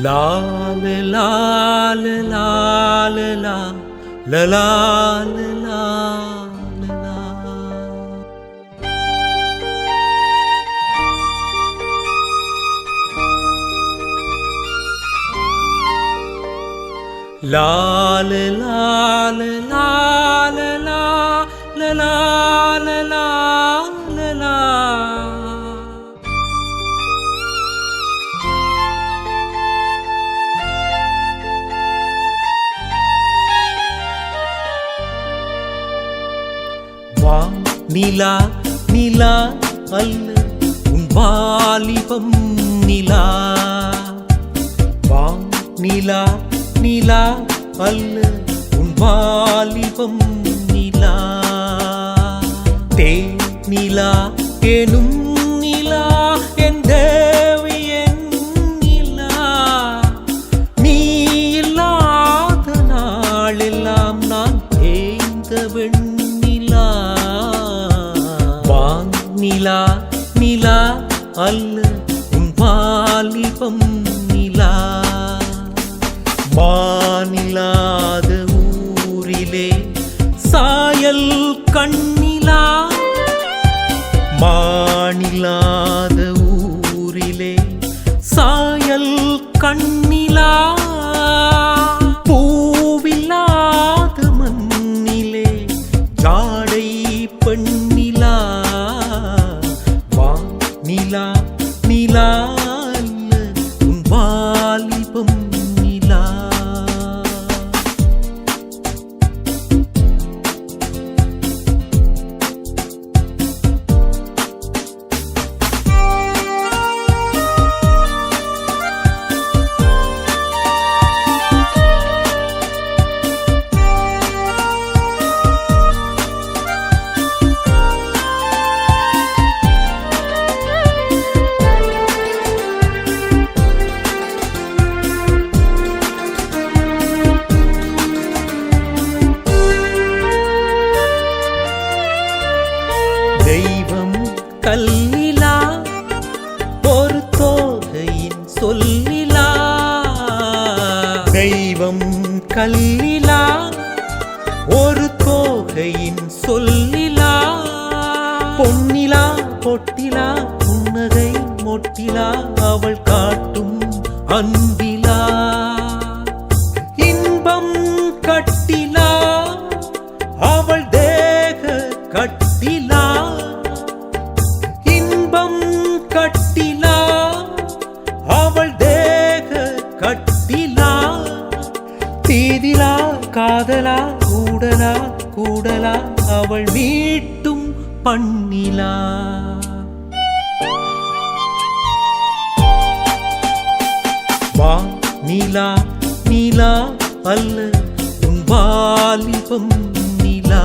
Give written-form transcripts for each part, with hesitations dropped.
La la la la la la la la la la. La la la la la la la la la la la. வா நிலா நிலா அல்ல உன் வாலிபம் நிலா. வா நிலா நிலா அல்ல உன் வாலிபம் நிலா. தேனிலா எனும் நிலா என் தேவி என் நிலா. நீ இல்லாத நாளெல்லாம் நான் தேய்ந்த வெண்ணிலா. வானிலா நிலா அல்ல உன் வாலிபம் நிலா. மானிலாத ஊரிலே சாயல் கண்ணிலா. மானிலாத ஊரிலே சாயல் கண்ணிலா. பூவில்லாத மண்ணிலே ஜாடை பெண்ணிலா. வானிலா நிலா அல்ல உன் வாலிபம் நிலா. தெய்வம் கல்லிலா ஒரு தோகையின் சொல்லிலா. தெய்வம் கல்லிலா ஒரு தோகையின் சொல்லிலா. பொன்னிலா பொட்டிலா புன்னகை மொட்டிலா அவள் காட்டும் அன்பிலா. இன்பம் கட்டிலா அவள் தேக கட்டிலா. இன்பம் கட்டிலா அவள் தேக கட்டிலா. தீதிலா காதலா கூடலா கூடலா அவள் மீட்டும் பண்ணிலா. வா நிலா நிலா அல்ல உன் வாலிபம் நிலா.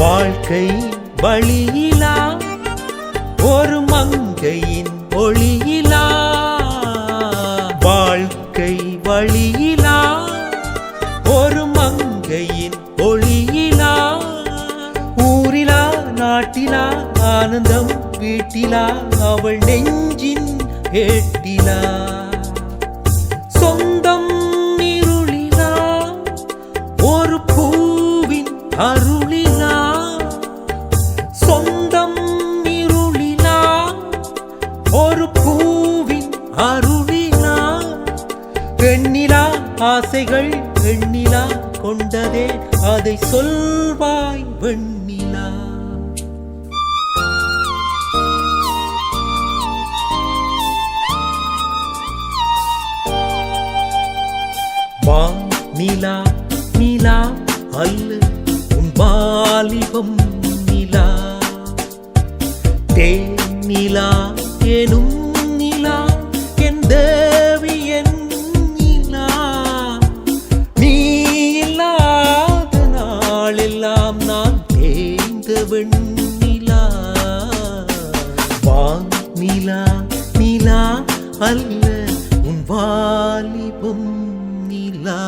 வாழ்க்கை வழியிலா ஒரு மங்கையின் ஒளியிலா. வாழ்க்கை வழியிலா ஒரு மங்கையின் ஒளியிலா. ஊரிலா நாட்டிலா ஆனந்தம் வீட்டிலா அவள் நெஞ்சின் ஏட்டிலா. சொந்தம் இருளிலா ஒரு பூவின் அருளிலா. சொந்தம் இருளிலா ஒரு பூவின் அருளிலா. பெண்ணிலா ஆசைகள் எண்ணிலா கொண்டதே அதை சொல்வாய் வெண்ணிலா. வானிலா நிலா அல்ல உன் வாலிபம் நிலா. தேனிலா எனும் நிலா அல்ல உன் வாலிபம் நிலா